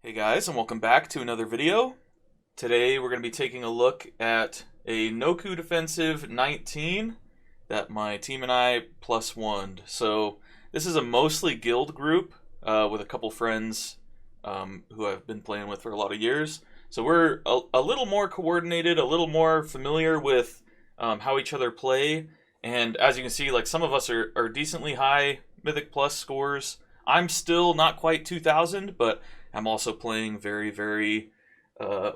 Hey guys, and welcome back to another video. Today we're going to be taking a look at a Noku defensive 19 that my team and I +1'd. So this is a mostly guild group with a couple friends who I've been playing with for a lot of years. So we're a little more coordinated, a little more familiar with how each other play. And as you can see, like some of us are decently high Mythic Plus scores. I'm still not quite 2,000, but I'm also playing very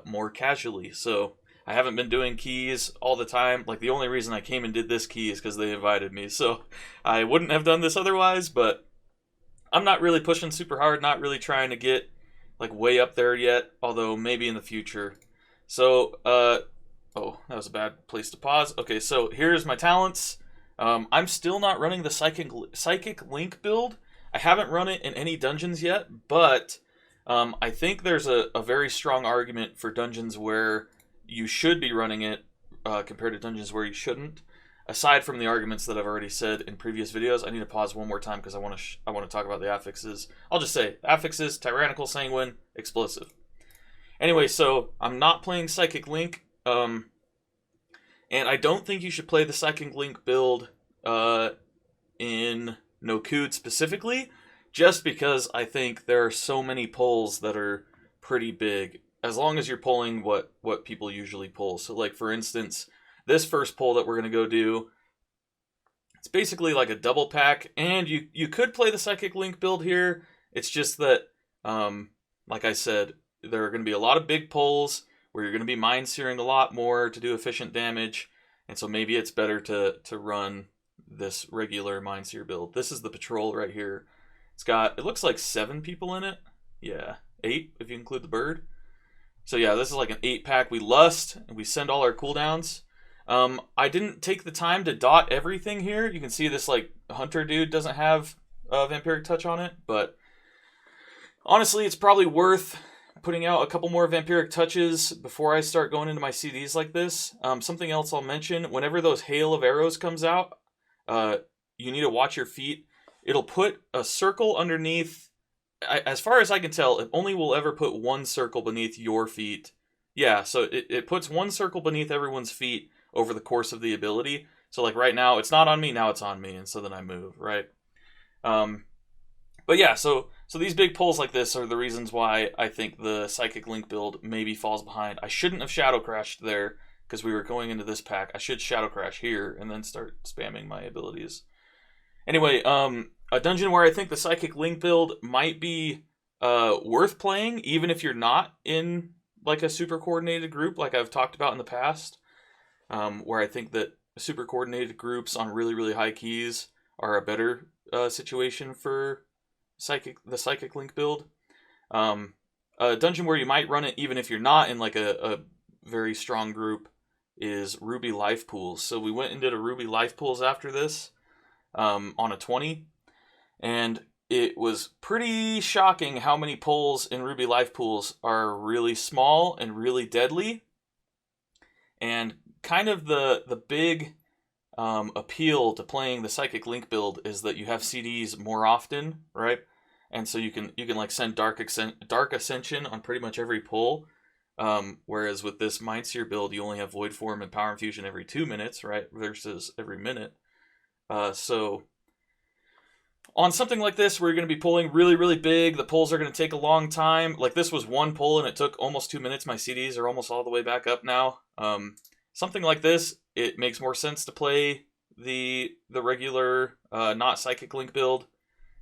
more casually. So I haven't been doing keys all the time. Like the only reason I came and did this key is because they invited me. So I wouldn't have done this otherwise, but I'm not really pushing super hard, not really trying to get like way up there yet, although maybe in the future. So, oh, that was a bad place to pause. Okay, so here's my talents. I'm still not running the Psychic Link build. I haven't run it in any dungeons yet, but I think there's a very strong argument for dungeons where you should be running it compared to dungeons where you shouldn't. Aside from the arguments that I've already said in previous videos, I need to pause one more time because I want to talk about the affixes. I'll just say affixes: Tyrannical, Sanguine, Explosive. Anyway, so I'm not playing Psychic Link, and I don't think you should play the Psychic Link build in Nokud specifically, just because I think there are so many pulls that are pretty big, as long as you're pulling what people usually pull. So like for instance, this first pull that we're going to go do, it's basically like a double pack, and you could play the Psychic Link build here. It's just that, like I said, there are going to be a lot of big pulls where you're going to be mind searing a lot more to do efficient damage, and so maybe it's better to run this regular mind seer build. This is the patrol right here. It looks like 7 people in it. Yeah, 8 if you include the bird. So yeah, this is like an 8-pack. We lust, and we send all our cooldowns. I didn't take the time to dot everything here. You can see this like hunter dude doesn't have vampiric touch on it, but honestly, it's probably worth putting out a couple more vampiric touches before I start going into my CDs like this. Something else I'll mention, whenever those hail of arrows comes out, you need to watch your feet. It'll put a circle underneath. As far as I can tell, it only will ever put one circle beneath your feet. Yeah, so it puts one circle beneath everyone's feet over the course of the ability. So like right now, it's not on me, now it's on me, and so then I move, right? But yeah, so these big pulls like this are the reasons why I think the Psychic Link build maybe falls behind. I shouldn't have Shadow Crashed there, because we were going into this pack. I should Shadow Crash here, and then start spamming my abilities. Anyway, a dungeon where I think the Psychic Link build might be worth playing, even if you're not in like a super coordinated group, like I've talked about in the past, where I think that super coordinated groups on really high keys are a better situation for the Psychic Link build. A dungeon where you might run it even if you're not in like a very strong group is Ruby Life Pools. So we went and did a Ruby Life Pools after this on a 20, and it was pretty shocking how many pulls in Ruby Life Pools are really small and really deadly. And kind of the big appeal to playing the Psychic Link build is that you have CDs more often, right? And so you can like send Dark Ascension on pretty much every pull. Whereas with this Mindseer build, you only have Void Form and Power Infusion every 2 minutes, right? Versus every minute. So on something like this, where you're going to be pulling really big, the pulls are going to take a long time. Like this was one pull and it took almost 2 minutes. My CDs are almost all the way back up now. Something like this, it makes more sense to play the regular, not Psychic Link build.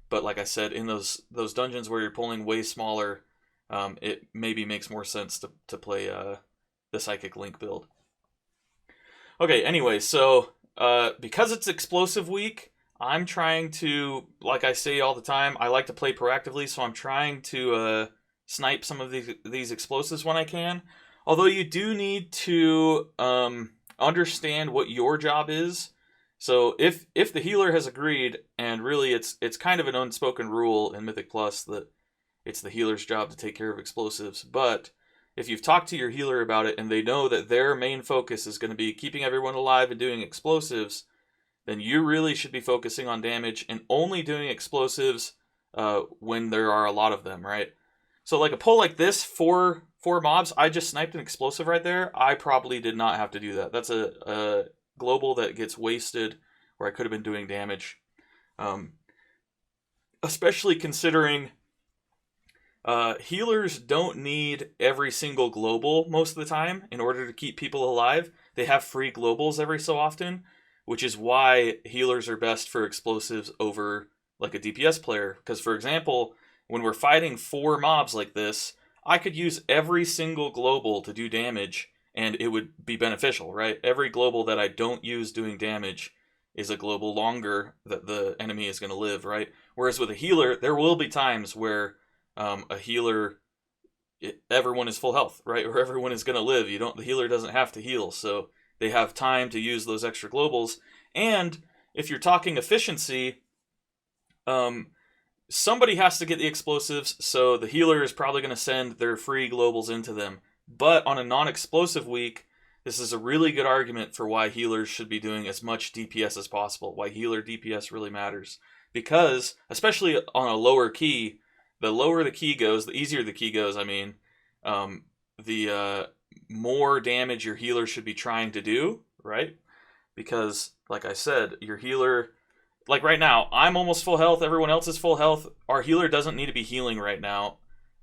But like I said, in those dungeons where you're pulling way smaller, it maybe makes more sense to play the Psychic Link build. Okay, anyway, so because it's explosive week, I'm trying to, like I say all the time, I like to play proactively, so I'm trying to snipe some of these explosives when I can. Although you do need to understand what your job is. So if the healer has agreed, and really it's kind of an unspoken rule in Mythic Plus that it's the healer's job to take care of explosives, but if you've talked to your healer about it and they know that their main focus is going to be keeping everyone alive and doing explosives, then you really should be focusing on damage and only doing explosives when there are a lot of them, right? So like a pull like this, four mobs, I just sniped an explosive right there. I probably did not have to do that. That's a global that gets wasted where I could have been doing damage. Especially considering healers don't need every single global most of the time in order to keep people alive. They have free globals every so often, which is why healers are best for explosives over like a DPS player. Because for example, when we're fighting 4 mobs like this, I could use every single global to do damage and it would be beneficial, right? Every global that I don't use doing damage is a global longer that the enemy is going to live, right? Whereas with a healer, there will be times where a healer, everyone is full health, right? Or everyone is going to live. The healer doesn't have to heal, so they have time to use those extra globals. And if you're talking efficiency, somebody has to get the explosives, so the healer is probably going to send their free globals into them. But on a non-explosive week, this is a really good argument for why healers should be doing as much DPS as possible, why healer DPS really matters. Because, especially on a lower key, the lower the key goes, the easier the key goes, the more damage your healer should be trying to do, right? Because, like I said, your healer... Like right now, I'm almost full health, everyone else is full health. Our healer doesn't need to be healing right now.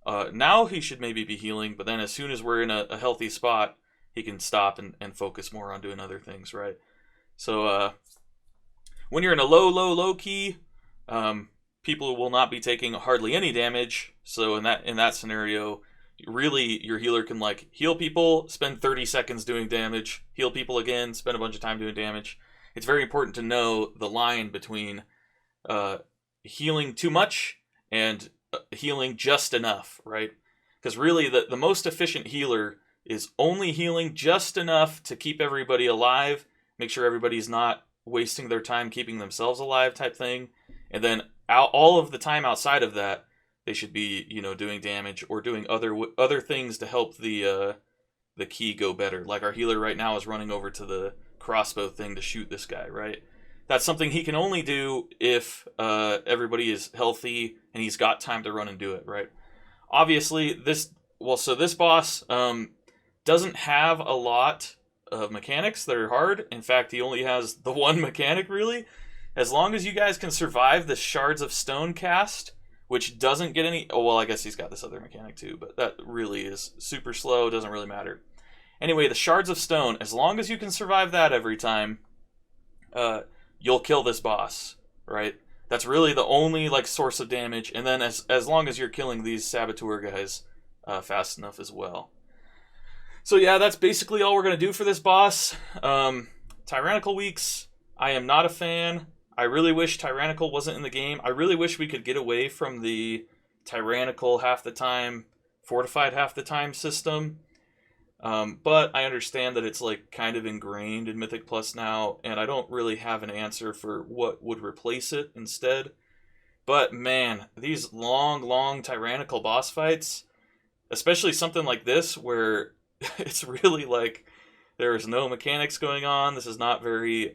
Now he should maybe be healing, but then as soon as we're in a healthy spot, he can stop and focus more on doing other things, right? So when you're in a low key, people will not be taking hardly any damage. So in that scenario, really your healer can like heal people, spend 30 seconds doing damage, heal people again, spend a bunch of time doing damage. It's very important to know the line between healing too much and healing just enough, right? Because really the most efficient healer is only healing just enough to keep everybody alive, make sure everybody's not wasting their time keeping themselves alive type thing. And then all of the time outside of that, they should be, doing damage or doing other things to help the key go better. Like our healer right now is running over to the crossbow thing to shoot this guy, right? That's something he can only do if everybody is healthy and he's got time to run and do it, right? Obviously, this boss doesn't have a lot of mechanics that are hard. In fact, he only has the one mechanic, really. As long as you guys can survive the Shards of Stone cast, which doesn't get any... Oh, well, I guess he's got this other mechanic too, but that really is super slow, doesn't really matter. Anyway, the Shards of Stone, as long as you can survive that every time, you'll kill this boss, right? That's really the only source of damage, and then as long as you're killing these Saboteur guys fast enough as well. So yeah, that's basically all we're going to do for this boss. Tyrannical weeks, I am not a fan. I really wish Tyrannical wasn't in the game. I really wish we could get away from the Tyrannical half the time, Fortified half the time system. But I understand that it's kind of ingrained in Mythic Plus now, and I don't really have an answer for what would replace it instead. But man, these long Tyrannical boss fights, especially something like this where it's really there's no mechanics going on, this is not very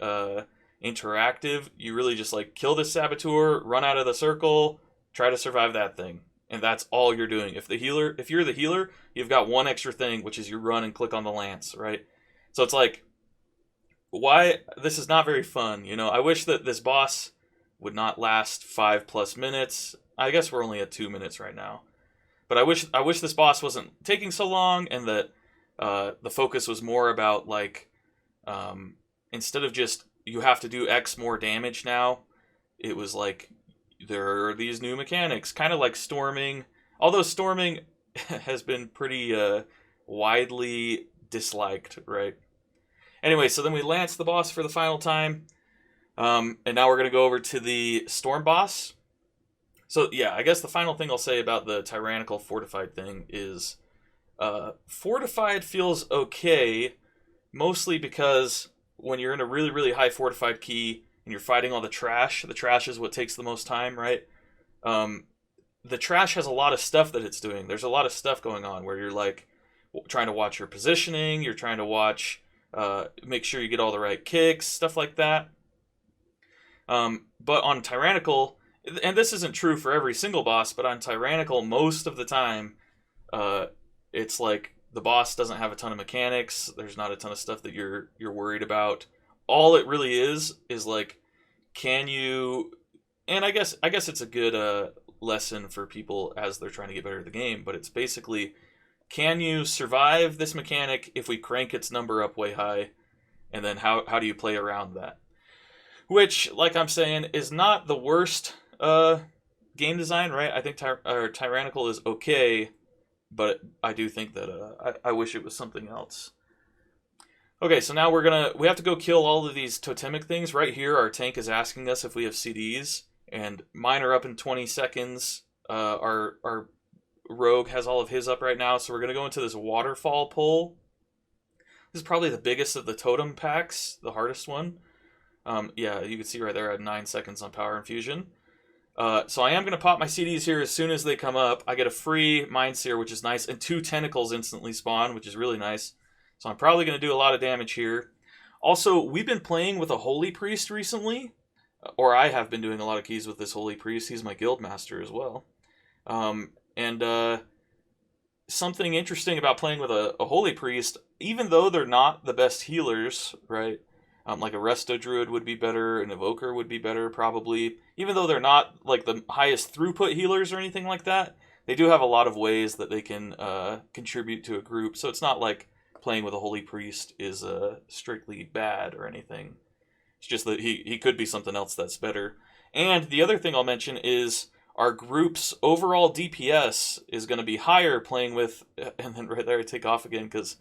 interactive. You really just kill this Saboteur, run out of the circle, try to survive that thing. And that's all you're doing. If you're the healer, you've got one extra thing, which is you run and click on the lance, right? So it's why this is not very fun, I wish that this boss would not last 5+ minutes. I guess we're only at 2 minutes right now. But I wish this boss wasn't taking so long, and that the focus was more about instead of just you have to do X more damage now, it was there are these new mechanics, kind of like storming. Although storming has been pretty widely disliked, right? Anyway, so then we lance the boss for the final time. And now we're going to go over to the storm boss. So yeah, I guess the final thing I'll say about the Tyrannical Fortified thing is Fortified feels okay, mostly because when you're in a really high Fortified key, and you're fighting all the trash is what takes the most time, right? The trash has a lot of stuff that it's doing. There's a lot of stuff going on where you're trying to watch your positioning, you're trying to watch, make sure you get all the right kicks, stuff like that. But on Tyrannical, and this isn't true for every single boss, but on Tyrannical, most of the time, It's like the boss doesn't have a ton of mechanics. There's not a ton of stuff that you're worried about. All it really is like, can you? And I guess it's a good lesson for people as they're trying to get better at the game. But it's basically, can you survive this mechanic if we crank its number up way high? And then how do you play around that? Which, like I'm saying, is not the worst game design, right? I think Tyrannical is okay, but I do think that I wish it was something else. Okay, so now we have to go kill all of these totemic things. Right here, our tank is asking us if we have CDs, and mine are up in 20 seconds. Our rogue has all of his up right now, so we're gonna go into this waterfall pull. This is probably the biggest of the totem packs, the hardest one. Yeah, you can see right there at 9 seconds on power infusion. So I am going to pop my CDs here as soon as they come up. I get a free Mind Seer, which is nice, and 2 tentacles instantly spawn, which is really nice. So I'm probably going to do a lot of damage here. Also, we've been playing with a Holy Priest recently, or I have been doing a lot of keys with this Holy Priest. He's my guild master as well. Something interesting about playing with a Holy Priest, even though they're not the best healers, right? Like a Resto Druid would be better, an Evoker would be better probably. Even though they're not like the highest throughput healers or anything like that, they do have a lot of ways that they can contribute to a group. So it's not like playing with a Holy Priest is strictly bad or anything. It's just that he could be something else that's better. And the other thing I'll mention is our group's overall DPS is going to be higher playing with... And then right there I take off again because...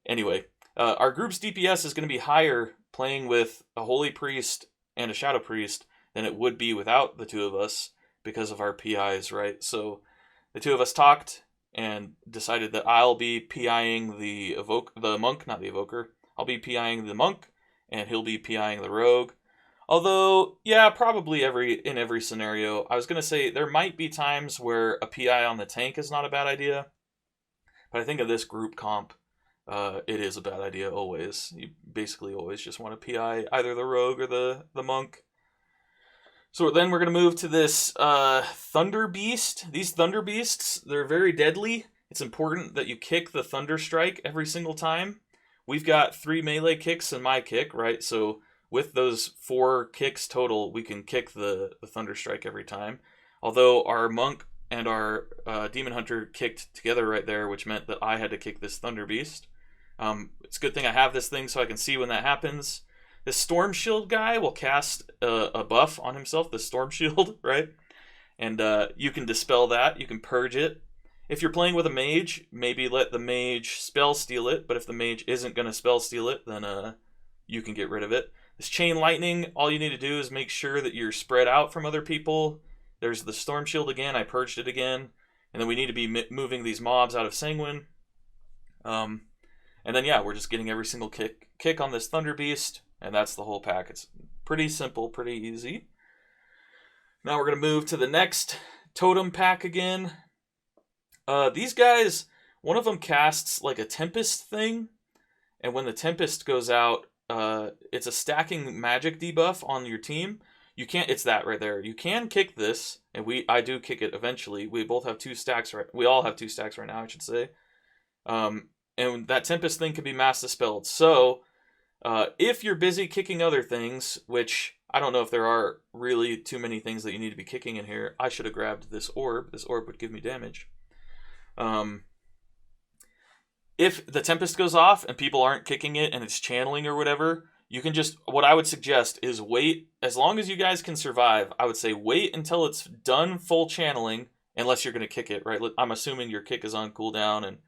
Anyway, our group's DPS is going to be higher playing with a Holy Priest and a Shadow Priest than it would be without the two of us because of our PIs, right? So the two of us talked and decided that I'll be PIing the monk, not the evoker. I'll be PIing the monk, and he'll be PIing the rogue. Although, yeah, probably in every scenario. I was going to say there might be times where a PI on the tank is not a bad idea, but I think of this group comp, it is a bad idea always. You basically always just want to PI either the rogue or the monk. So then we're going to move to this Thunder Beast. These Thunder Beasts, they're very deadly. It's important that you kick the Thunder Strike every single time. We've got 3 melee kicks and my kick, right? So with those 4 kicks total, we can kick the Thunder Strike every time. Although our monk and our Demon Hunter kicked together right there, which meant that I had to kick this Thunder Beast. It's a good thing I have this thing so I can see when that happens. The Storm Shield guy will cast a buff on himself, the Storm Shield, right? And you can dispel that. You can purge it. If you're playing with a mage, maybe let the mage spell steal it. But if the mage isn't going to spell steal it, then you can get rid of it. This Chain Lightning, all you need to do is make sure that you're spread out from other people. There's the Storm Shield again. I purged it again. And then we need to be moving these mobs out of Sanguine. And then, yeah, we're just getting every single kick on this Thunder Beast. And that's the whole pack. It's pretty simple, pretty easy. Now we're going to move to the next Totem pack again. These guys, one of them casts like a Tempest thing. And when the Tempest goes out, it's a stacking magic debuff on your team. You can't, it's that right there. You can kick this, and I do kick it eventually. We both have 2 stacks right, we all have 2 stacks right now, I should say. And that Tempest thing can be mass dispelled. So, if you're busy kicking other things, which I don't know if there are really too many things that you need to be kicking in here. I should have grabbed this orb. This orb would give me damage. If the Tempest goes off and people aren't kicking it and it's channeling or whatever, you can just, what I would suggest is wait, as long as you guys can survive, I would say wait until it's done full channeling, unless you're going to kick it, right? I'm assuming your kick is on cooldown and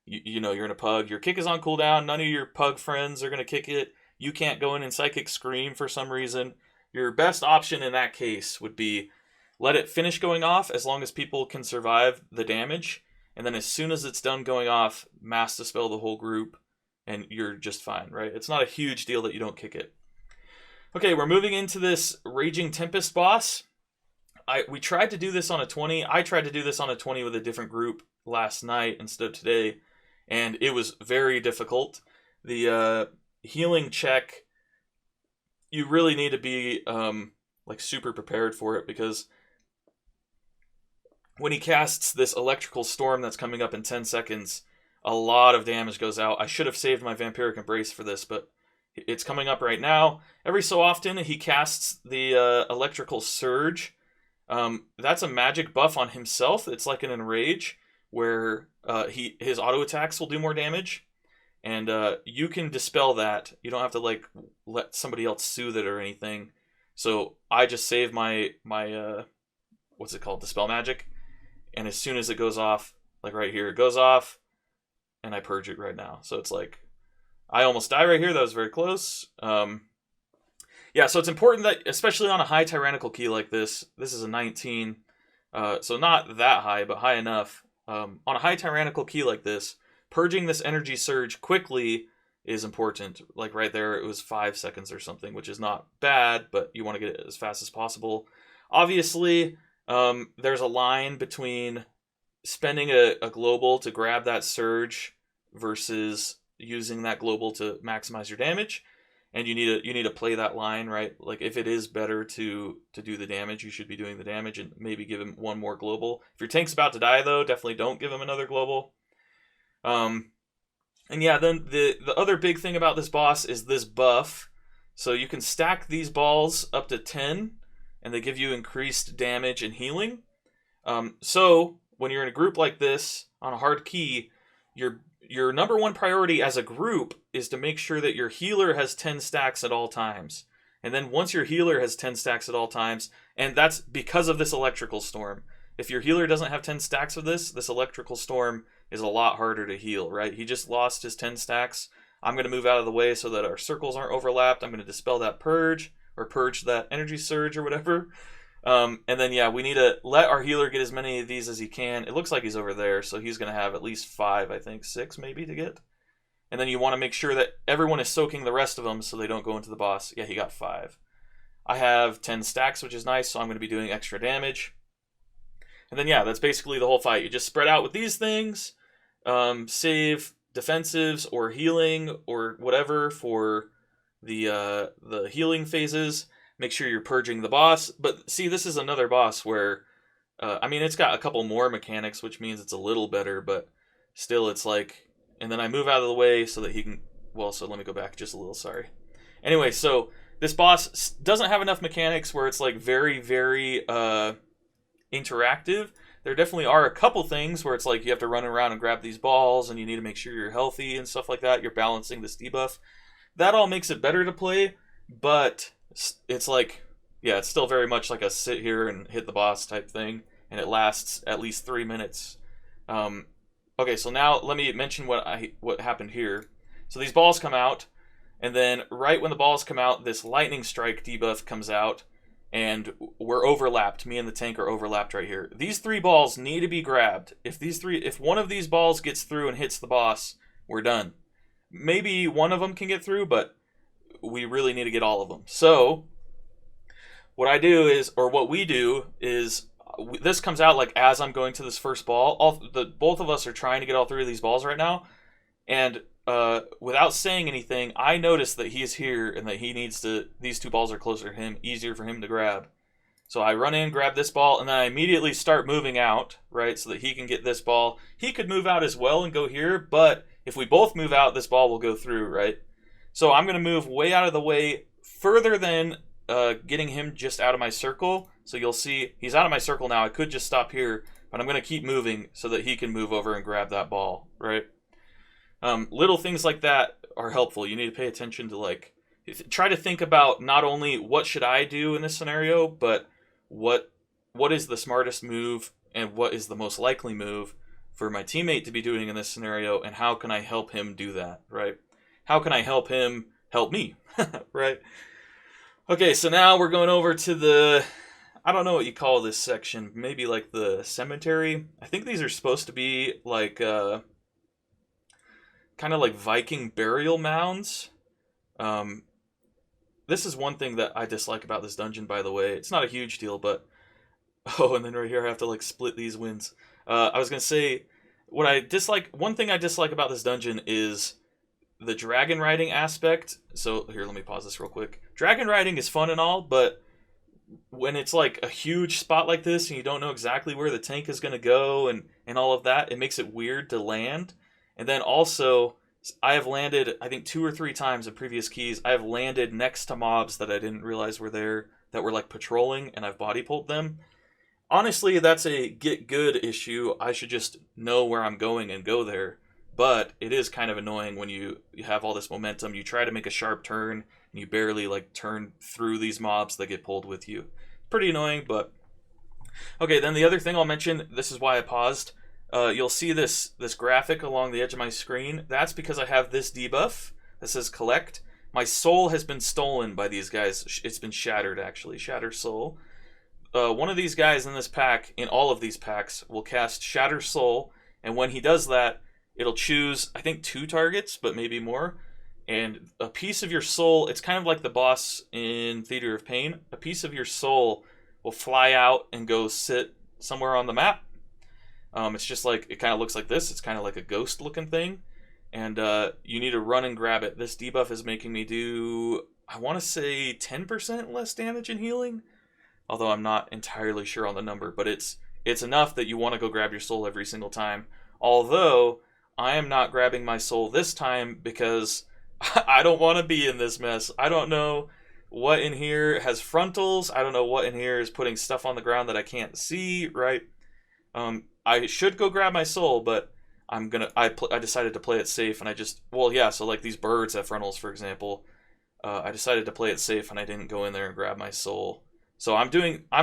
you know, you're in a pug. Your kick is on cooldown. None of your pug friends are going to kick it. You can't go in and Psychic Scream for some reason. Your best option in that case would be let it finish going off as long as people can survive the damage. And then as soon as it's done going off, mass dispel the whole group and you're just fine, right? It's not a huge deal that you don't kick it. Okay, we're moving into this Raging Tempest boss. We tried to do this on a 20. I tried to do this on a 20 with a different group last night instead of today. And it was very difficult. The healing check, you really need to be like super prepared for it because when he casts this electrical storm that's coming up in 10 seconds, a lot of damage goes out. I should have saved my Vampiric Embrace for this, but it's coming up right now. Every so often, he casts the Electrical Surge. That's a magic buff on himself. It's like an Enrage, where his auto attacks will do more damage. And you can dispel that. You don't have to like let somebody else soothe it or anything. So I just save my what's it called? Dispel Magic. And as soon as it goes off, like right here, it goes off, and I purge it right now. So it's like, I almost die right here. That was very close. Yeah, so it's important that, especially on a high Tyrannical key like this is a 19, so not that high, but high enough. On a high Tyrannical key like this, purging this energy surge quickly is important. Like right there, it was 5 seconds or something, which is not bad, but you want to get it as fast as possible. Obviously, there's a line between spending a global to grab that surge versus using that global to maximize your damage, and you need to play that line, right? Like if it is better to do the damage, you should be doing the damage and maybe give him one more global. If your tank's about to die though, definitely don't give him another global. And yeah, then the other big thing about this boss is this buff. So you can stack these balls up to 10, and they give you increased damage and healing. So when you're in a group like this on a hard key, your number one priority as a group is to make sure that your healer has 10 stacks at all times. And then once your healer has 10 stacks at all times, and that's because of this electrical storm. If your healer doesn't have 10 stacks of this electrical storm is a lot harder to heal, right? He just lost his 10 stacks. I'm going to move out of the way so that our circles aren't overlapped. I'm going to dispel that purge, or purge that energy surge or whatever. And then, yeah, we need to let our healer get as many of these as he can. It looks like he's over there, so he's going to have at least 5, I think, 6 maybe to get. And then you want to make sure that everyone is soaking the rest of them so they don't go into the boss. Yeah, he got 5. I have 10 stacks, which is nice, so I'm going to be doing extra damage. And then, yeah, that's basically the whole fight. You just spread out with these things, save defensives or healing or whatever for the healing phases. Make sure you're purging the boss. But see, this is another boss where, I mean, it's got a couple more mechanics, which means it's a little better, but still it's like, and then I move out of the way so that he can, well, so let me go back just a little, sorry. Anyway, so this boss doesn't have enough mechanics where it's like very, very interactive. There definitely are a couple things where it's like you have to run around and grab these balls and you need to make sure you're healthy and stuff like that. You're balancing this debuff. That all makes it better to play, but it's like, yeah, it's still very much like a sit here and hit the boss type thing, and it lasts at least 3 minutes. Okay, so now let me mention what happened here. So these balls come out, and then right when the balls come out, this lightning strike debuff comes out, and we're overlapped. Me and the tank are overlapped right here. These 3 balls need to be grabbed. If one of these balls gets through and hits the boss, we're done. Maybe one of them can get through, but we really need to get all of them. So what I do is, or what we do is, this comes out like as I'm going to this first ball. Both of us are trying to get all 3 of these balls right now, and without saying anything, I notice that he is here and that he needs to. These 2 balls are closer to him, easier for him to grab. So I run in, grab this ball, and then I immediately start moving out, right, so that he can get this ball. He could move out as well and go here, but if we both move out, this ball will go through, right? So I'm going to move way out of the way, further than getting him just out of my circle. So you'll see he's out of my circle now. I could just stop here, but I'm going to keep moving so that he can move over and grab that ball, right? Little things like that are helpful. You need to pay attention to, like, try to think about not only what should I do in this scenario, but what is the smartest move and what is the most likely move for my teammate to be doing in this scenario, and how can I help him do that, right? How can I help him help me, right? Okay, so now we're going over to the, I don't know what you call this section, maybe like the cemetery. I think these are supposed to be like, kind of like Viking burial mounds. This is one thing that I dislike about this dungeon, by the way. It's not a huge deal, but, oh, and then right here I have to like split these wins. I was going to say, one thing I dislike about this dungeon is the dragon riding aspect. So here, let me pause this real quick. Dragon riding is fun and all, but when it's like a huge spot like this and you don't know exactly where the tank is going to go and all of that, it makes it weird to land. And then also, I have landed, I think 2 or 3 times in previous keys, I have landed next to mobs that I didn't realize were there, that were like patrolling, and I've body pulled them. Honestly, that's a get good issue. I should just know where I'm going and go there. But it is kind of annoying when you have all this momentum. You try to make a sharp turn, and you barely like turn through these mobs that get pulled with you. Pretty annoying, but okay. Then the other thing I'll mention. This is why I paused. You'll see this graphic along the edge of my screen. That's because I have this debuff that says collect. My soul has been stolen by these guys. It's been shattered, actually. Shatter soul. One of these guys in this pack, in all of these packs, will cast Shatter Soul, and when he does that, it'll choose, I think, 2 targets, but maybe more, and a piece of your soul, it's kind of like the boss in Theater of Pain, a piece of your soul will fly out and go sit somewhere on the map. It's just like, it kind of looks like this, it's kind of like a ghost-looking thing, and you need to run and grab it. This debuff is making me do, I want to say 10% less damage in healing, although I'm not entirely sure on the number, but it's enough that you want to go grab your soul every single time. Although, I am not grabbing my soul this time because I don't want to be in this mess. I don't know what in here has frontals. I don't know what in here is putting stuff on the ground that I can't see, right? I should go grab my soul, but I decided to play it safe, and so like these birds have frontals, for example. I decided to play it safe, and I didn't go in there and grab my soul. So I'm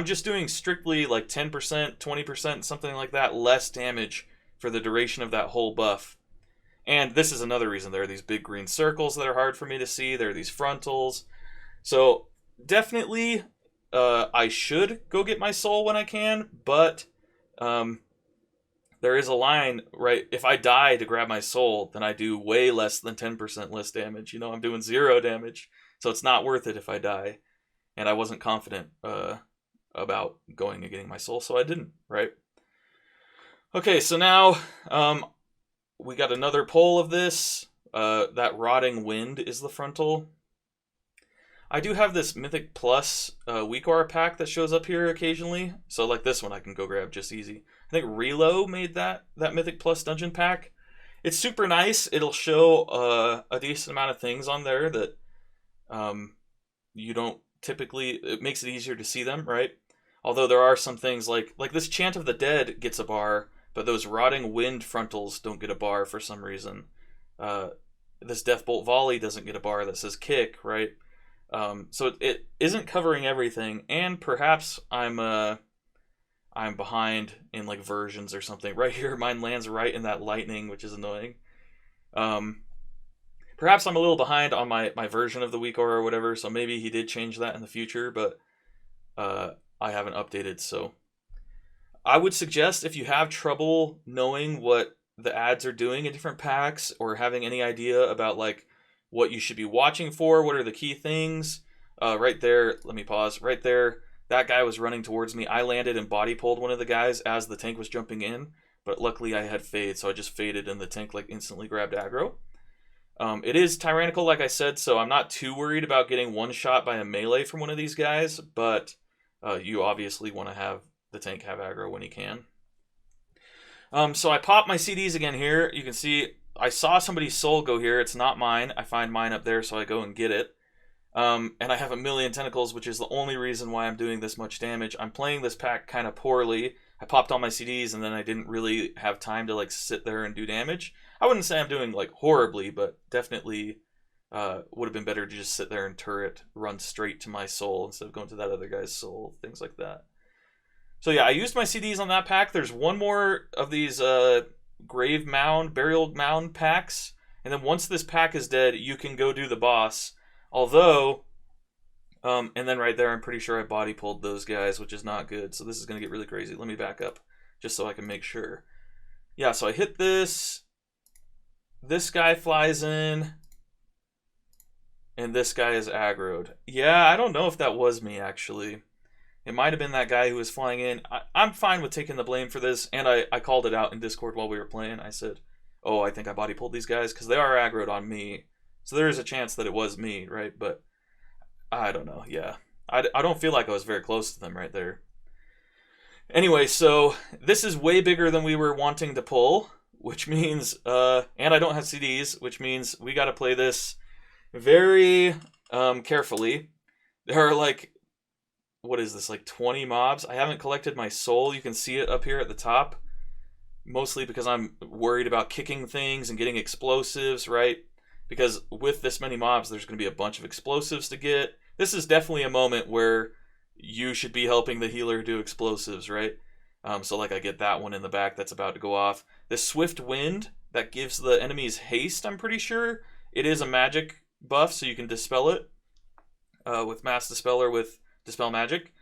just doing strictly like 10%, 20%, something like that, less damage for the duration of that whole buff. And this is another reason. There are these big green circles that are hard for me to see. There are these frontals. So definitely I should go get my soul when I can, but there is a line, right? If I die to grab my soul, then I do way less than 10% less damage. You know, I'm doing 0 damage. So it's not worth it if I die. And I wasn't confident about going and getting my soul, so I didn't, right? Okay, so now we got another pull of this. That Rotting Wind is the frontal. I do have this Mythic Plus Weak Aura pack that shows up here occasionally. So like this one I can go grab just easy. I think Relo made that Mythic Plus dungeon pack. It's super nice. It'll show a decent amount of things on there that you don't typically, it makes it easier to see them, right? Although there are some things like this Chant of the Dead gets a bar, but those Rotting Wind frontals don't get a bar for some reason. This Deathbolt Volley doesn't get a bar that says kick, right? So it isn't covering everything, and perhaps I'm behind in like versions or something. Right here, mine lands right in that lightning, which is annoying. Perhaps I'm a little behind on my version of the Weak Aura or whatever, so maybe he did change that in the future, but I haven't updated, so I would suggest if you have trouble knowing what the ads are doing in different packs or having any idea about like what you should be watching for, what are the key things, right there, let me pause, right there, that guy was running towards me. I landed and body pulled one of the guys as the tank was jumping in, but luckily I had fade, so I just faded and the tank like instantly grabbed aggro. It is tyrannical, like I said, so I'm not too worried about getting one shot by a melee from one of these guys, but you obviously want to have the tank have aggro when he can. So I pop my CDs again here. You can see I saw somebody's soul go here. It's not mine. I find mine up there, so I go and get it. And I have a million tentacles, which is the only reason why I'm doing this much damage. I'm playing this pack kind of poorly. I popped all my CDs, and then I didn't really have time to like sit there and do damage. I wouldn't say I'm doing like horribly, but definitely would have been better to just sit there and turret, run straight to my soul instead of going to that other guy's soul, things like that. So yeah, I used my CDs on that pack. There's one more of these grave mound, burial mound packs, and then once this pack is dead, you can go do the boss. Although, and then right there, I'm pretty sure I body pulled those guys, which is not good. So this is going to get really crazy. Let me back up just so I can make sure. Yeah, so I hit this. This guy flies in. And this guy is aggroed. Yeah, I don't know if that was me, actually. It might have been that guy who was flying in. I'm fine with taking the blame for this. And I called it out in Discord while we were playing. I said, oh, I think I body pulled these guys because they are aggroed on me. So there is a chance that it was me, right? But I don't know, yeah. I don't feel like I was very close to them right there. Anyway, so this is way bigger than we were wanting to pull, which means, and I don't have CDs, which means we got to play this very carefully. There are like, what is this, like 20 mobs? I haven't collected my soul. You can see it up here at the top. Mostly because I'm worried about kicking things and getting explosives, right? Because with this many mobs, there's going to be a bunch of explosives to get. This is definitely a moment where you should be helping the healer do explosives, right? So like I get that one in the back that's about to go off. The Swift Wind, that gives the enemies haste, I'm pretty sure. It is a magic buff, so you can dispel it with Mass Dispel or with Dispel Magic.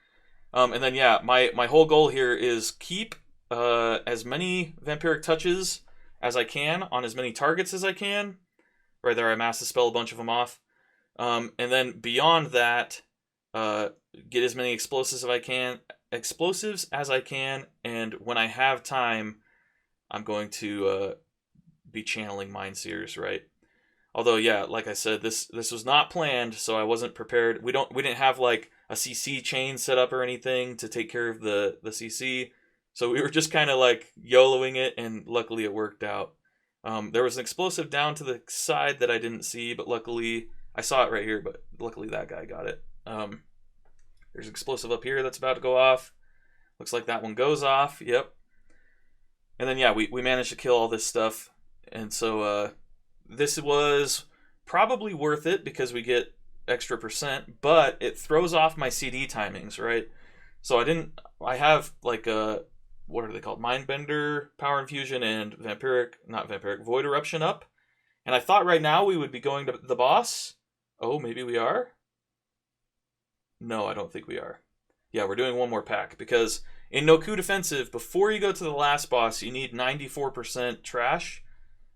And then, yeah, my whole goal here is keep as many Vampiric Touches as I can on as many targets as I can. Right there, I Mass Dispel a bunch of them off. And then beyond that, get as many explosives as I can, and when I have time, I'm going to be channeling Mindseers, right? Although, yeah, like I said, this was not planned, so I wasn't prepared. We didn't have like a CC chain set up or anything to take care of the CC, so we were just kind of like YOLOing it, and luckily it worked out. There was an explosive down to the side that I didn't see, but luckily I saw it right here. But luckily that guy got it. There's an explosive up here that's about to go off. Looks like that one goes off. Yep. And then, yeah, we managed to kill all this stuff. And so this was probably worth it because we get extra percent, but it throws off my CD timings, right? So I have like what are they called? Mindbender, Power Infusion, and Void Eruption up. And I thought right now we would be going to the boss. Oh, maybe we are? No, I don't think we are. Yeah, we're doing one more pack, because in No-Coup Defensive, before you go to the last boss, you need 94% trash.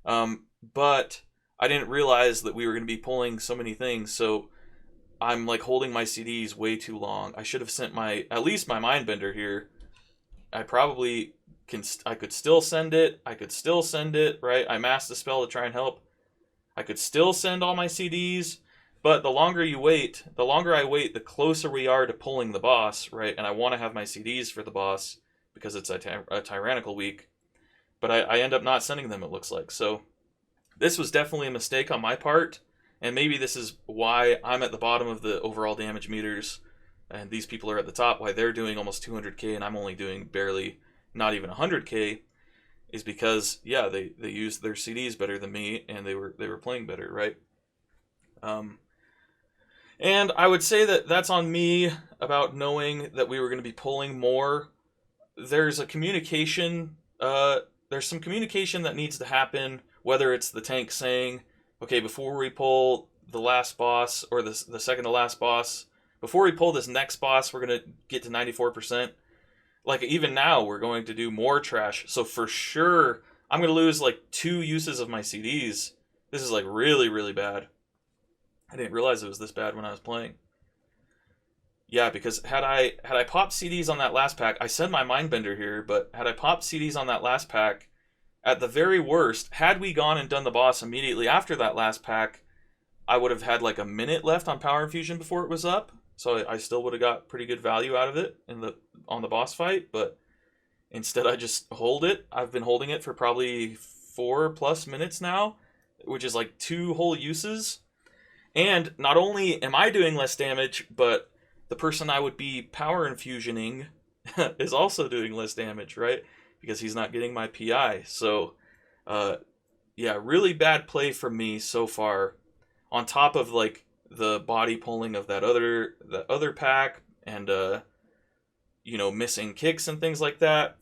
But I didn't realize that we were going to be pulling so many things, so I'm like holding my CDs way too long. I should have sent at least my Mindbender here. I probably I could still send it. Right? I Mass Dispel to try and help. I could still send all my CDs. But the longer I wait, the closer we are to pulling the boss, right? And I want to have my CDs for the boss because it's a Tyrannical week. But I end up not sending them, it looks like. So this was definitely a mistake on my part. And maybe this is why I'm at the bottom of the overall damage meters. And these people are at the top, why they're doing almost 200k and I'm only doing barely, not even 100k. Is because, yeah, they used their CDs better than me and they were playing better, right? And I would say that that's on me about knowing that we were going to be pulling more. There's a communication, there's some communication that needs to happen, whether it's the tank saying, okay, before we pull the last boss, or the second to last boss, before we pull this next boss, we're going to get to 94%. Like, even now, we're going to do more trash. So for sure, I'm going to lose like 2 uses of my CDs. This is like really, really bad. I didn't realize it was this bad when I was playing. Yeah, because had I popped CDs on that last pack, I said my Mindbender here, but had I popped CDs on that last pack, at the very worst, had we gone and done the boss immediately after that last pack, I would have had like a minute left on Power Infusion before it was up. So I still would have got pretty good value out of it on the boss fight, but instead I just hold it. I've been holding it for probably 4+ minutes now, which is like 2 whole uses. And not only am I doing less damage, but the person I would be Power Infusioning is also doing less damage, right? Because he's not getting my PI. So, yeah, really bad play from me so far. On top of like the body pulling of that other pack, and missing kicks and things like that.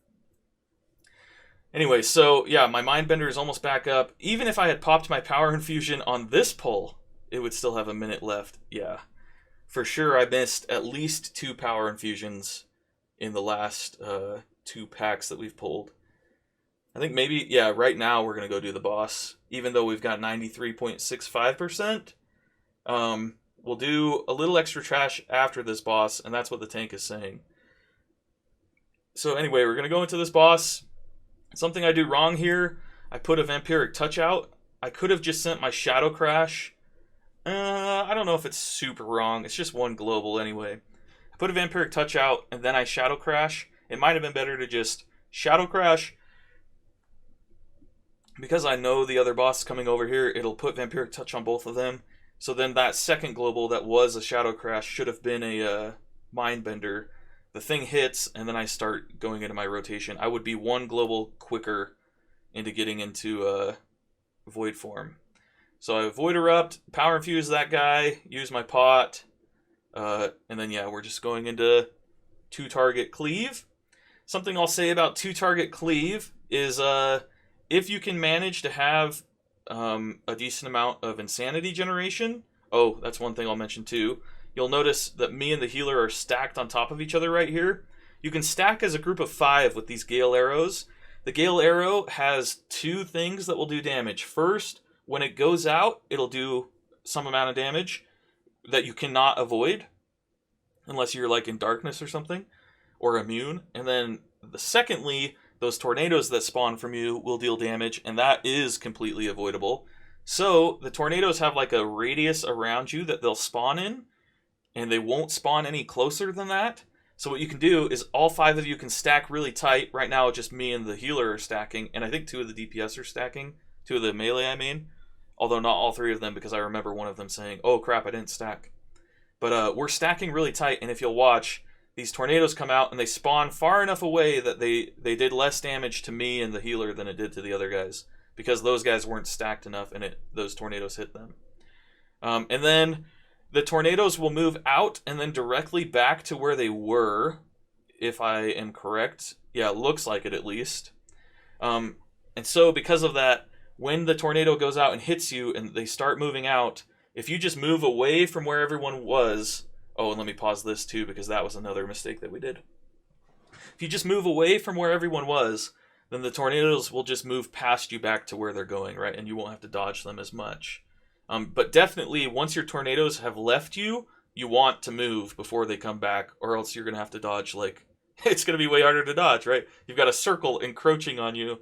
Anyway, so yeah, my Mindbender is almost back up. Even if I had popped my Power Infusion on this pull, it would still have a minute left. Yeah, for sure I missed at least 2 Power Infusions in the last 2 packs that we've pulled. I think maybe, yeah, right now we're going to go do the boss, even though we've got 93.65%. We'll do a little extra trash after this boss, and that's what the tank is saying. So anyway, we're going to go into this boss. Something I do wrong here, I put a Vampiric Touch out. I could have just sent my Shadow Crash. I don't know if it's super wrong. It's just 1 global anyway. I put a Vampiric Touch out, and then I Shadow Crash. It might have been better to just Shadow Crash. Because I know the other boss coming over here, it'll put Vampiric Touch on both of them. So then that second global that was a Shadow Crash should have been a Mindbender. The thing hits, and then I start going into my rotation. I would be one global quicker into getting into Void form. So I Void Erupt, Power Infuse that guy, use my pot, and then yeah, we're just going into 2-target cleave. Something I'll say about 2-target cleave is if you can manage to have a decent amount of insanity generation. Oh, that's one thing I'll mention too. You'll notice that me and the healer are stacked on top of each other right here. You can stack as a group of 5 with these Gale Arrows. The Gale Arrow has 2 things that will do damage. First, when it goes out, it'll do some amount of damage that you cannot avoid unless you're like in darkness or something or immune. And then secondly, those tornadoes that spawn from you will deal damage, and that is completely avoidable. So the tornadoes have like a radius around you that they'll spawn in, and they won't spawn any closer than that. So what you can do is all 5 of you can stack really tight. Right now, just me and the healer are stacking, and I think 2 of the DPS are stacking. 2 of the melee, I mean. Although not all 3 of them, because I remember one of them saying, oh crap, I didn't stack. But we're stacking really tight, and if you'll watch, these tornadoes come out, and they spawn far enough away that they did less damage to me and the healer than it did to the other guys. Because those guys weren't stacked enough, and those tornadoes hit them. And then the tornadoes will move out, and then directly back to where they were, if I am correct. Yeah, it looks like it at least. And so because of that, when the tornado goes out and hits you and they start moving out, if you just move away from where everyone was... Oh, and let me pause this too, because that was another mistake that we did. If you just move away from where everyone was, then the tornadoes will just move past you back to where they're going, right? And you won't have to dodge them as much. But definitely, once your tornadoes have left you, you want to move before they come back, or else you're going to have to dodge, like... It's going to be way harder to dodge, right? You've got a circle encroaching on you,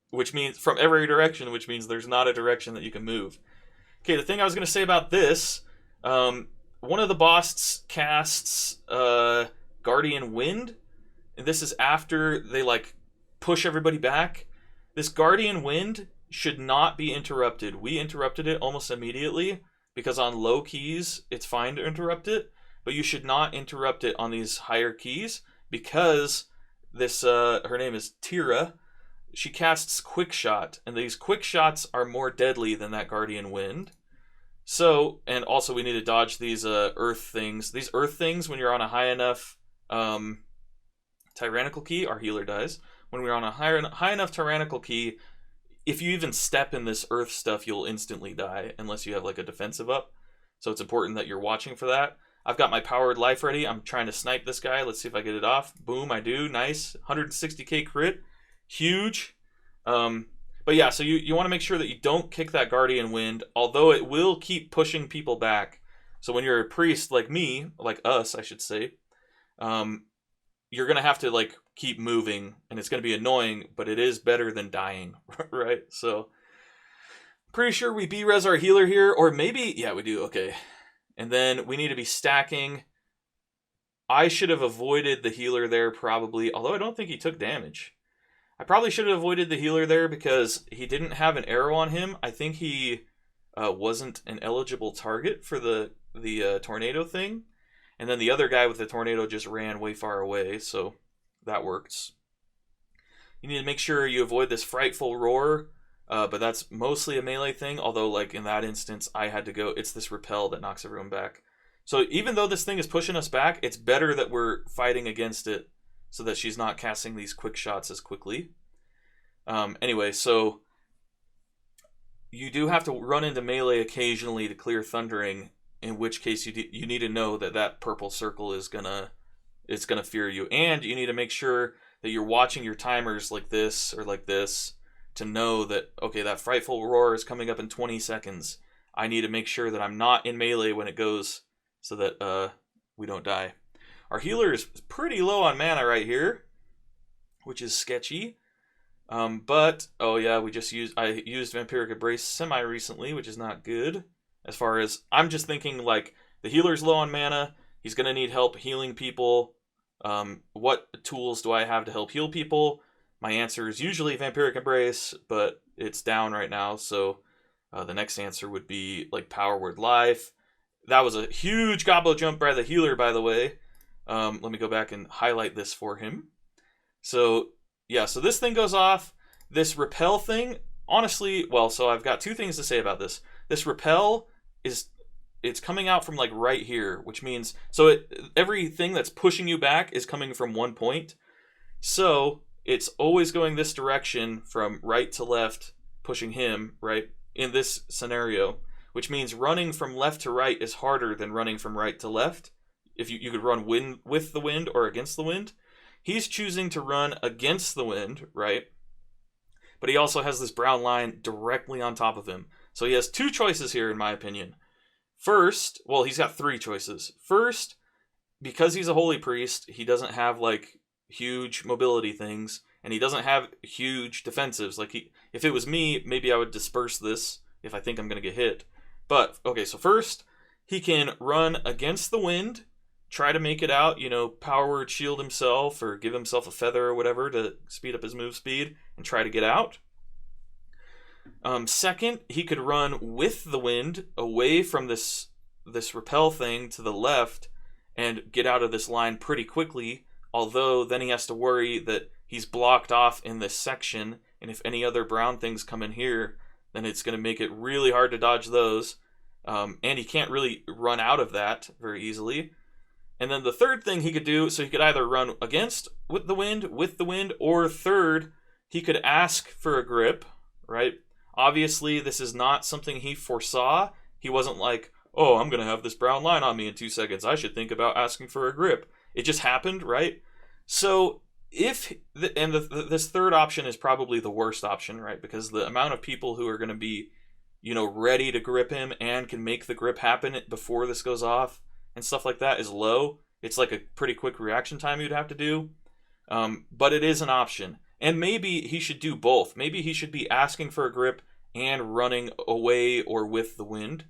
which means from every direction, which means there's not a direction that you can move. Okay, the thing I was going to say about this, one of the bosses casts Guardian Wind, and this is after they like push everybody back. This Guardian Wind should not be interrupted. We interrupted it almost immediately because on low keys it's fine to interrupt it, but you should not interrupt it on these higher keys because this her name is Tira. She casts Quick Shot, and these Quick Shots are more deadly than that Guardian Wind. So, and also we need to dodge these earth things. These earth things, when you're on a high enough Tyrannical key, our healer dies. When we're on a high enough Tyrannical key, if you even step in this earth stuff, you'll instantly die, unless you have like a defensive up. So it's important that you're watching for that. I've got my powered life ready. I'm trying to snipe this guy. Let's see if I get it off. Boom, I do. Nice. 160k crit. Huge. But yeah, so you want to make sure that you don't kick that Guardian Wind, although it will keep pushing people back. So when you're a priest like me, like us, I should say, you're going to have to like keep moving, and it's going to be annoying, but it is better than dying, right? So pretty sure we B-res our healer here, or maybe, yeah, we do, okay. And then we need to be stacking. I should have avoided the healer there probably, although I don't think he took damage. I probably should have avoided the healer there because he didn't have an arrow on him. I think he wasn't an eligible target for the tornado thing. And then the other guy with the tornado just ran way far away, so that works. You need to make sure you avoid this Frightful Roar, but that's mostly a melee thing, although like in that instance I had to go, it's this repel that knocks everyone back. So even though this thing is pushing us back, it's better that we're fighting against it so that she's not casting these quick shots as quickly. Anyway, so you do have to run into melee occasionally to clear Thundering, in which case you need to know that that purple circle is gonna fear you, and you need to make sure that you're watching your timers like this or like this to know that, okay, that Frightful Roar is coming up in 20 seconds. I need to make sure that I'm not in melee when it goes so that we don't die. Our healer is pretty low on mana right here, which is sketchy. But, oh yeah, I used Vampiric Embrace semi-recently, which is not good. As far as, I'm just thinking, like, the healer's low on mana, He's going to need help healing people. What tools do I have to help heal people? My answer is usually Vampiric Embrace, but it's down right now, so the next answer would be like Power Word Life. That was a huge gobbo jump by the healer, by the way. Let me go back and highlight this for him. So, yeah, so this thing goes off. This repel thing, honestly, well, so I've got two things to say about this. This repel it's coming out from like right here, which means, so everything that's pushing you back is coming from one point. So it's always going this direction from right to left, pushing him, right, in this scenario, which means running from left to right is harder than running from right to left. If you could run with the wind or against the wind. He's choosing to run against the wind, right? But he also has this brown line directly on top of him. So he has two choices here, in my opinion. First, well, he's got three choices. First, because he's a holy priest, he doesn't have like huge mobility things, and he doesn't have huge defensives. Like if it was me, maybe I would disperse this if I think I'm going to get hit. But, okay, so first, he can run against the wind, try to make it out, you know, power word shield himself or give himself a feather or whatever to speed up his move speed and try to get out. Second, he could run with the wind away from this repel thing to the left and get out of this line pretty quickly, although then he has to worry that he's blocked off in this section, and if any other brown things come in here, then it's going to make it really hard to dodge those, and he can't really run out of that very easily. And then the third thing he could do, so he could either run with the wind, or third, he could ask for a grip, right? Obviously, this is not something he foresaw. He wasn't like, oh, I'm going to have this brown line on me in 2 seconds. I should think about asking for a grip. It just happened, right? So this third option is probably the worst option, right? Because the amount of people who are going to be, you know, ready to grip him and can make the grip happen before this goes off and stuff like that is low. It's like a pretty quick reaction time you'd have to do. But it is an option. And maybe he should do both. Maybe he should be asking for a grip and running away or with the wind.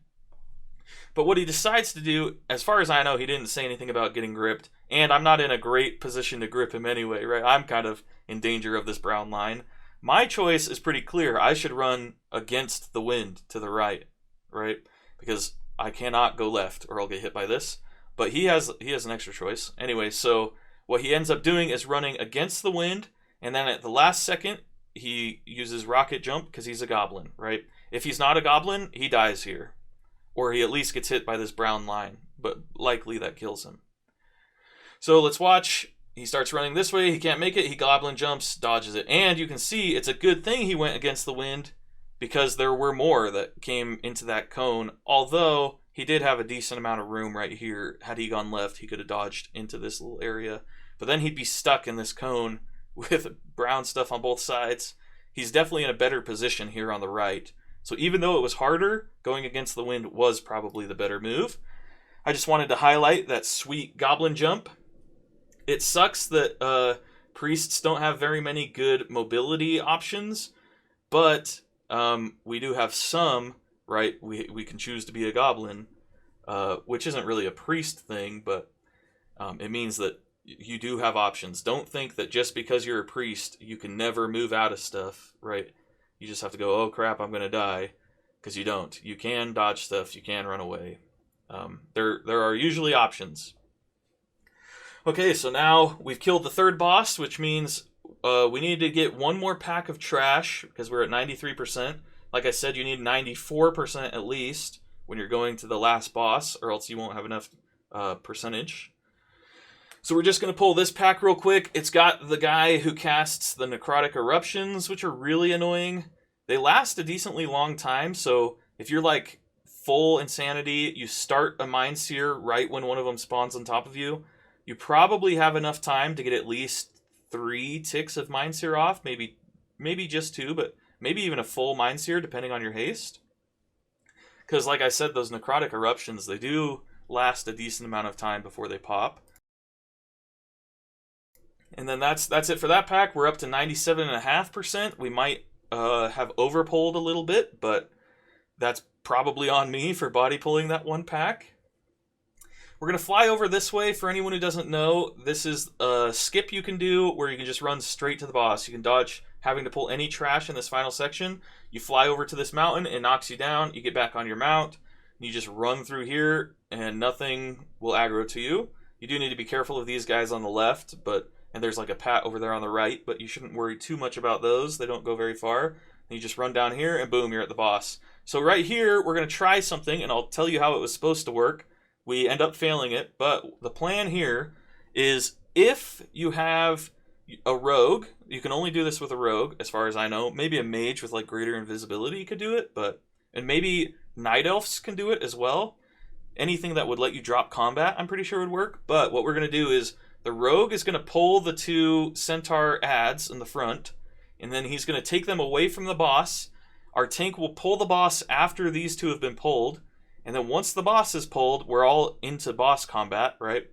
But what he decides to do, as far as I know, he didn't say anything about getting gripped. And I'm not in a great position to grip him anyway, right? I'm kind of in danger of this brown line. My choice is pretty clear. I should run against the wind to the right, right? Because I cannot go left or I'll get hit by this. But he has an extra choice. Anyway, so what he ends up doing is running against the wind. And then at the last second, he uses rocket jump because he's a goblin, right? If he's not a goblin, he dies here. Or he at least gets hit by this brown line. But likely that kills him. So let's watch. He starts running this way. He can't make it. He goblin jumps, dodges it. And you can see it's a good thing he went against the wind because there were more that came into that cone. Although he did have a decent amount of room right here. Had he gone left, he could have dodged into this little area. But then he'd be stuck in this cone with brown stuff on both sides. He's definitely in a better position here on the right. So even though it was harder, going against the wind was probably the better move. I just wanted to highlight that sweet goblin jump. It sucks that priests don't have very many good mobility options, but we do have some, right? We can choose to be a goblin, which isn't really a priest thing, but it means that you do have options. Don't think that just because you're a priest, you can never move out of stuff, right? You just have to go, oh crap, I'm going to die, because you don't. You can dodge stuff, you can run away. There are usually options. Okay, so now we've killed the third boss, which means we need to get one more pack of trash, because we're at 93%. Like I said, you need 94% at least when you're going to the last boss, or else you won't have enough percentage. So we're just going to pull this pack real quick. It's got the guy who casts the necrotic eruptions, which are really annoying. They last a decently long time, so if you're like full insanity, you start a Mind Seer right when one of them spawns on top of you, you probably have enough time to get at least 3 ticks of Mind Seer off, maybe just 2, but maybe even a full Mind Seer depending on your haste. Because like I said, those necrotic eruptions, they do last a decent amount of time before they pop. And then that's it for that pack. We're up to 97.5%. We might have overpulled a little bit, but that's probably on me for body pulling that one pack. we're going to fly over this way. For anyone who doesn't know, this is a skip you can do where you can just run straight to the boss. You can dodge having to pull any trash in this final section. You fly over to this mountain, it knocks you down, you get back on your mount, you just run through here, and nothing will aggro to you. You do need to be careful of these guys on the left, and there's like a pat over there on the right, but you shouldn't worry too much about those. They don't go very far. And you just run down here, and boom, you're at the boss. So right here, we're going to try something, and I'll tell you how it was supposed to work. We end up failing it, but the plan here is if you have a rogue, you can only do this with a rogue, as far as I know. Maybe a mage with like greater invisibility could do it, and maybe night elves can do it as well. Anything that would let you drop combat, I'm pretty sure would work. But what we're going to do is the rogue is going to pull the 2 centaur ads in the front, and then he's going to take them away from the boss. Our tank will pull the boss after these 2 have been pulled. And then once the boss is pulled, we're all into boss combat, right?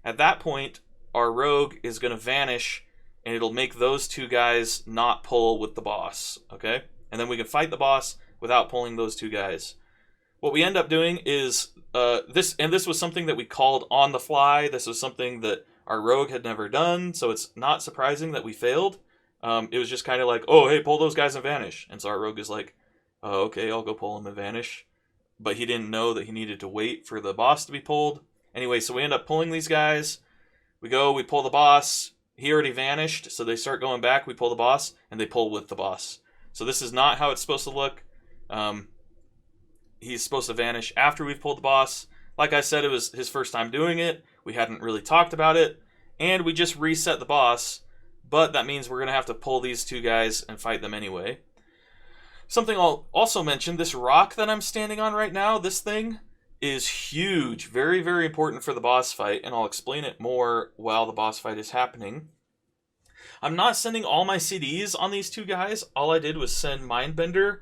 At that point, our rogue is going to vanish, and it'll make those 2 guys not pull with the boss, okay? And then we can fight the boss without pulling those 2 guys. What we end up doing is, this was something that we called on the fly. This was something that our rogue had never done, so it's not surprising that we failed. It was just kind of like, oh, hey, pull those guys and vanish. And so our rogue is like, oh, okay, I'll go pull them and vanish. But he didn't know that he needed to wait for the boss to be pulled. Anyway, so we end up pulling these guys. We pull the boss. He already vanished, so they start going back. We pull the boss, and they pull with the boss. So this is not how it's supposed to look. He's supposed to vanish after we've pulled the boss. Like I said, it was his first time doing it. We hadn't really talked about it. And we just reset the boss. But that means we're going to have to pull these 2 guys and fight them anyway. Something I'll also mention, this rock that I'm standing on right now, this thing, is huge. Very, very important for the boss fight, and I'll explain it more while the boss fight is happening. I'm not sending all my CDs on these 2 guys. All I did was send Mindbender,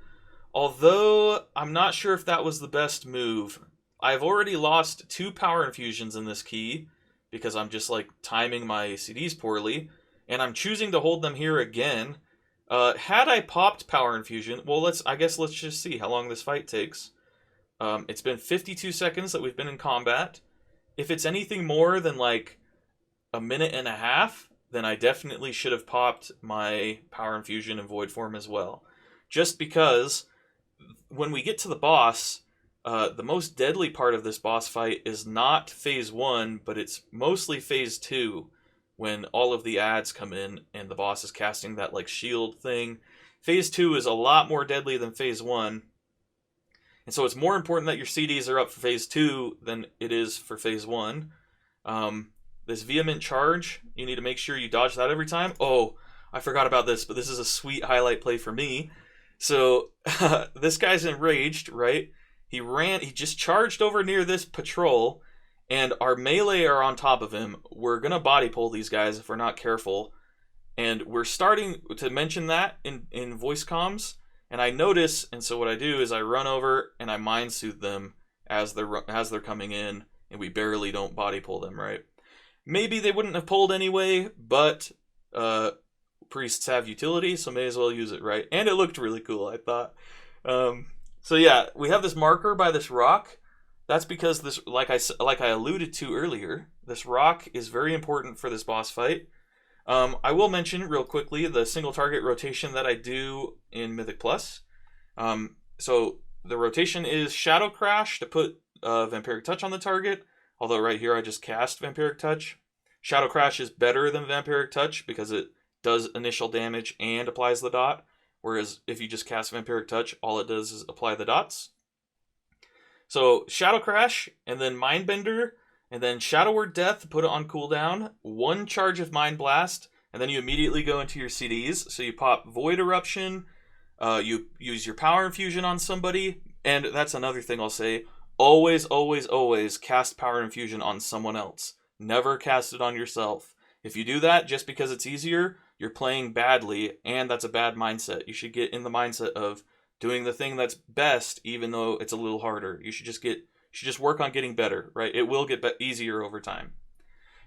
although I'm not sure if that was the best move. I've already lost 2 power infusions in this key, because I'm just like timing my CDs poorly, and I'm choosing to hold them here again. Had I popped Power Infusion, well, I guess let's just see how long this fight takes. It's been 52 seconds that we've been in combat. If it's anything more than like a minute and a half, then I definitely should have popped my Power Infusion and Void Form as well. Just because when we get to the boss, the most deadly part of this boss fight is not Phase 1, but it's mostly Phase 2. When all of the ads come in and the boss is casting that like shield thing. Phase 2 is a lot more deadly than Phase 1. And so it's more important that your CDs are up for Phase 2 than it is for Phase 1. This vehement charge, you need to make sure you dodge that every time. Oh, I forgot about this, but this is a sweet highlight play for me. So this guy's enraged, right? He just charged over near this patrol, and our melee are on top of him. We're going to body pull these guys if we're not careful. And we're starting to mention that in voice comms. And I notice, and so what I do is I run over and I mind soothe them as they're coming in. And we barely don't body pull them, right? Maybe they wouldn't have pulled anyway, but priests have utility, so may as well use it, right? And it looked really cool, I thought. So yeah, we have this marker by this rock. That's because this, like I alluded to earlier, this rock is very important for this boss fight. I will mention real quickly the single target rotation that I do in Mythic Plus. So the rotation is Shadow Crash to put Vampiric Touch on the target, although right here I just cast Vampiric Touch. Shadow Crash is better than Vampiric Touch because it does initial damage and applies the dot, whereas if you just cast Vampiric Touch, all it does is apply the dots. So Shadow Crash, and then Mindbender, and then Shadow Word Death, put it on cooldown, 1 charge of Mind Blast, and then you immediately go into your CDs. So you pop Void Eruption, you use your Power Infusion on somebody, and that's another thing I'll say, always, always, always cast Power Infusion on someone else. Never cast it on yourself. If you do that just because it's easier, you're playing badly, and that's a bad mindset. You should get in the mindset of doing the thing that's best, even though it's a little harder. You should just work on getting better, right? It will get easier over time.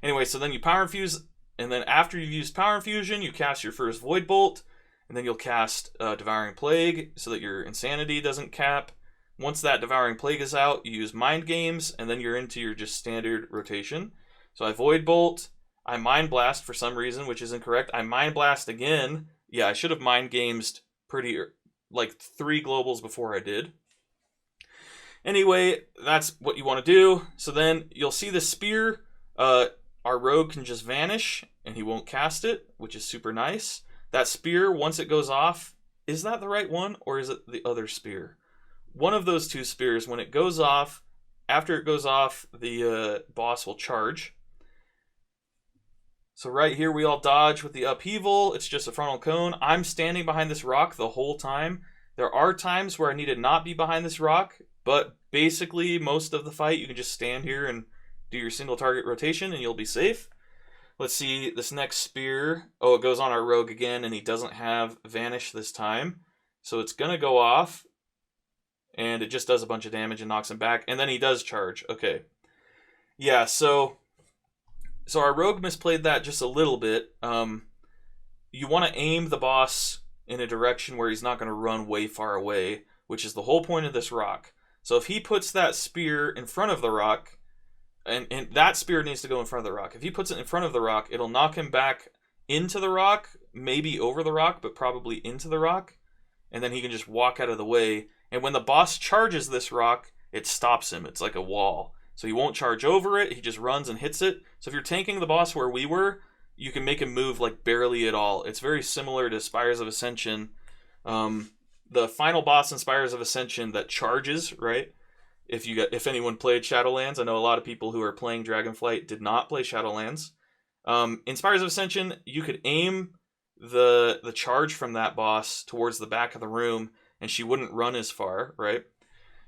Anyway, so then you Power Infuse, and then after you've used Power Infusion, you cast your first Void Bolt, and then you'll cast Devouring Plague so that your Insanity doesn't cap. Once that Devouring Plague is out, you use Mind Games, and then you're into your just standard rotation. So I Void Bolt, I Mind Blast for some reason, which is incorrect. I Mind Blast again. Yeah, I should have Mind Games like 3 globals before I did. Anyway, that's what you want to do. So then you'll see the spear. Our rogue can just vanish, and he won't cast it, which is super nice. That spear, once it goes off, is that the right one, or is it the other spear? One of those 2 spears, when it goes off, after it goes off, the boss will charge. So right here, we all dodge with the upheaval. It's just a frontal cone. I'm standing behind this rock the whole time. There are times where I need to not be behind this rock, but basically, most of the fight, you can just stand here and do your single target rotation, and you'll be safe. Let's see, this next spear. Oh, it goes on our rogue again, and he doesn't have Vanish this time. So it's going to go off, and it just does a bunch of damage and knocks him back, and then he does charge. Okay. Yeah, so our rogue misplayed that just a little bit. You want to aim the boss in a direction where he's not going to run way far away, which is the whole point of this rock. So if he puts that spear in front of the rock, and that spear needs to go in front of the rock. If he puts it in front of the rock, it'll knock him back into the rock, maybe over the rock, but probably into the rock. And then he can just walk out of the way. And when the boss charges this rock, it stops him. It's like a wall. So he won't charge over it. He just runs and hits it. So if you're tanking the boss where we were, you can make him move like barely at all. It's very similar to Spires of Ascension. The final boss in Spires of Ascension that charges, right? If anyone played Shadowlands, I know a lot of people who are playing Dragonflight did not play Shadowlands. In Spires of Ascension, you could aim the charge from that boss towards the back of the room, and she wouldn't run as far, right?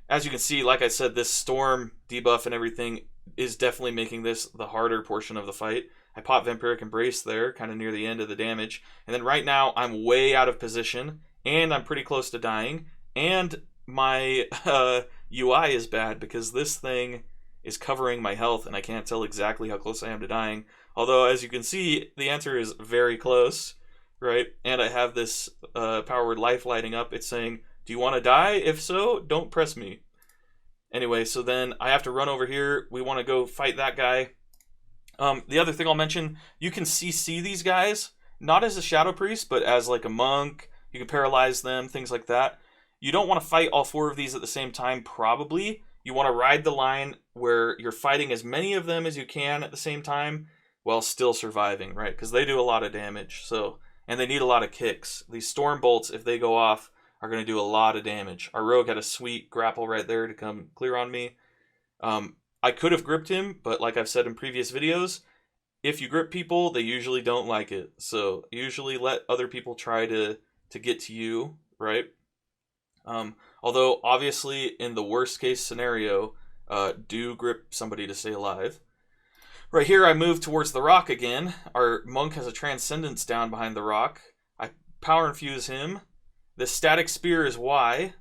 As you can see, like I said, this storm debuff and everything is definitely making this the harder portion of the fight. I popped Vampiric Embrace there, kind of near the end of the damage. And then right now, I'm way out of position, and I'm pretty close to dying, and my UI is bad because this thing is covering my health, and I can't tell exactly how close I am to dying. Although, as you can see, the answer is very close, right? And I have this power word life lighting up. It's saying, do you want to die? If so, don't press me. Anyway, so then I have to run over here. We want to go fight that guy. The other thing I'll mention, you can CC these guys, not as a Shadow Priest, but as like a monk. You can paralyze them, things like that. You don't want to fight all 4 of these at the same time, probably. You want to ride the line where you're fighting as many of them as you can at the same time while still surviving, right? Because they do a lot of damage, and they need a lot of kicks. These Storm Bolts, if they go off, are going to do a lot of damage. Our rogue had a sweet grapple right there to come clear on me. I could have gripped him, but like I've said in previous videos, if you grip people, they usually don't like it. So usually let other people try to get to you, right? Although, obviously, in the worst case scenario, do grip somebody to stay alive. Right here, I move towards the rock again. Our monk has a Transcendence down behind the rock. I power infuse him. The static spear is Y.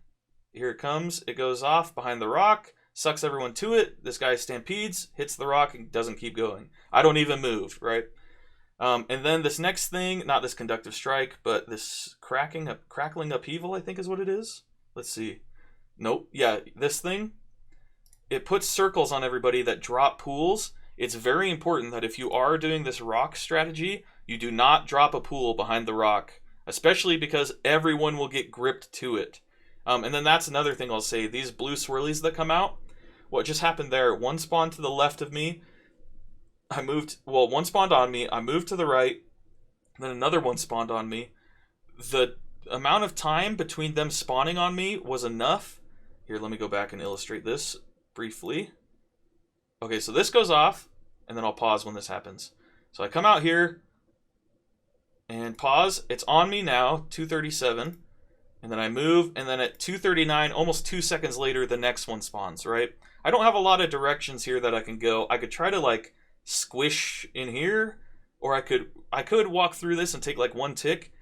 Here it comes. It goes off behind the rock, sucks everyone to it. This guy stampedes, hits the rock, and doesn't keep going. I don't even move, right? And then this next thing, not this Conductive Strike, but this crackling upheaval, I think is what it is. Let's see. Nope. Yeah, this thing. It puts circles on everybody that drop pools. It's very important that if you are doing this rock strategy, you do not drop a pool behind the rock, especially because everyone will get gripped to it. And then that's another thing I'll say. These blue swirlies that come out, what just happened there, one spawned to the left of me. One spawned on me. I moved to the right. Then another one spawned on me. The amount of time between them spawning on me was enough. Here, let me go back and illustrate this briefly. Okay, so this goes off, and then I'll pause when this happens. So I come out here and pause. It's on me now, 237. And then I move, and then at 239, almost 2 seconds later, the next one spawns, right? I don't have a lot of directions here that I can go. I could try to, like, squish in here, or I could walk through this and take, like, one tick,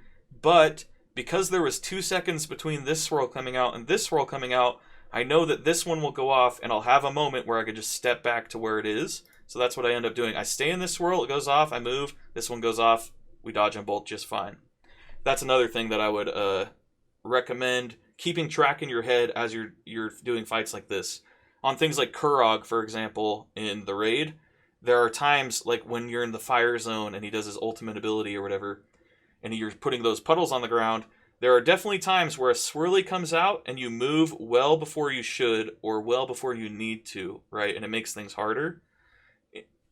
but because there was 2 seconds between this swirl coming out and this swirl coming out, I know that this one will go off, and I'll have a moment where I could just step back to where it is. So that's what I end up doing. I stay in this swirl, it goes off, I move, this one goes off, we dodge and bolt just fine. That's another thing that I would recommend keeping track in your head as you're doing fights like this. On things like Kurog, for example, in the raid, there are times like when you're in the fire zone and he does his ultimate ability or whatever, and you're putting those puddles on the ground. There are definitely times where a swirly comes out and you move well before you should or well before you need to, right? And it makes things harder.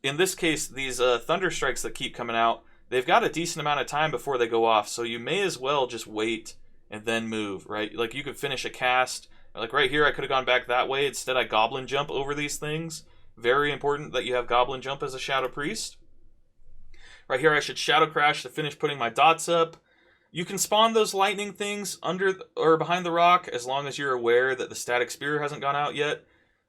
In this case, these thunder strikes that keep coming out, they've got a decent amount of time before they go off, so you may as well just wait and then move, right? Like, you could finish a cast. Like, right here, I could have gone back that way. Instead, I goblin jump over these things. Very important that you have goblin jump as a Shadow Priest. Right here, I should Shadow Crash to finish putting my dots up. You can spawn those lightning things under or behind the rock as long as you're aware that the static spear hasn't gone out yet.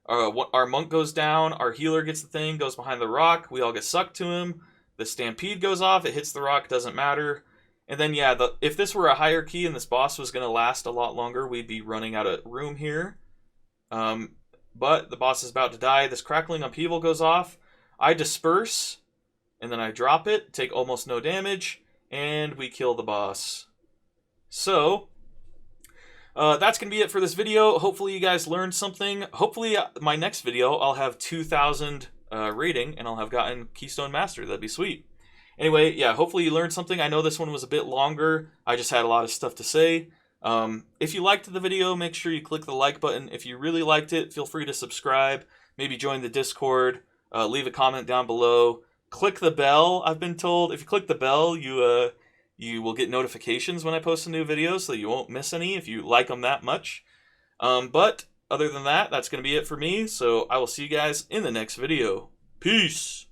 Our monk goes down, our healer gets the thing, goes behind the rock, we all get sucked to him. The stampede goes off, it hits the rock, doesn't matter. And then, yeah, if this were a higher key and this boss was going to last a lot longer, we'd be running out of room here. But the boss is about to die. This crackling upheaval goes off. I disperse, and then I drop it, take almost no damage, and we kill the boss. So, that's going to be it for this video. Hopefully you guys learned something. Hopefully my next video I'll have 2,000 rating, and I'll have gotten Keystone Master. That'd be sweet. Anyway, yeah, hopefully you learned something. I know this one was a bit longer. I just had a lot of stuff to say. If you liked the video, make sure you click the like button. If you really liked it, feel free to subscribe. Maybe join the Discord. Leave a comment down below. Click the bell, I've been told. If you click the bell, you will get notifications when I post a new video, so you won't miss any if you like them that much. But other than that, that's going to be it for me. So I will see you guys in the next video. Peace!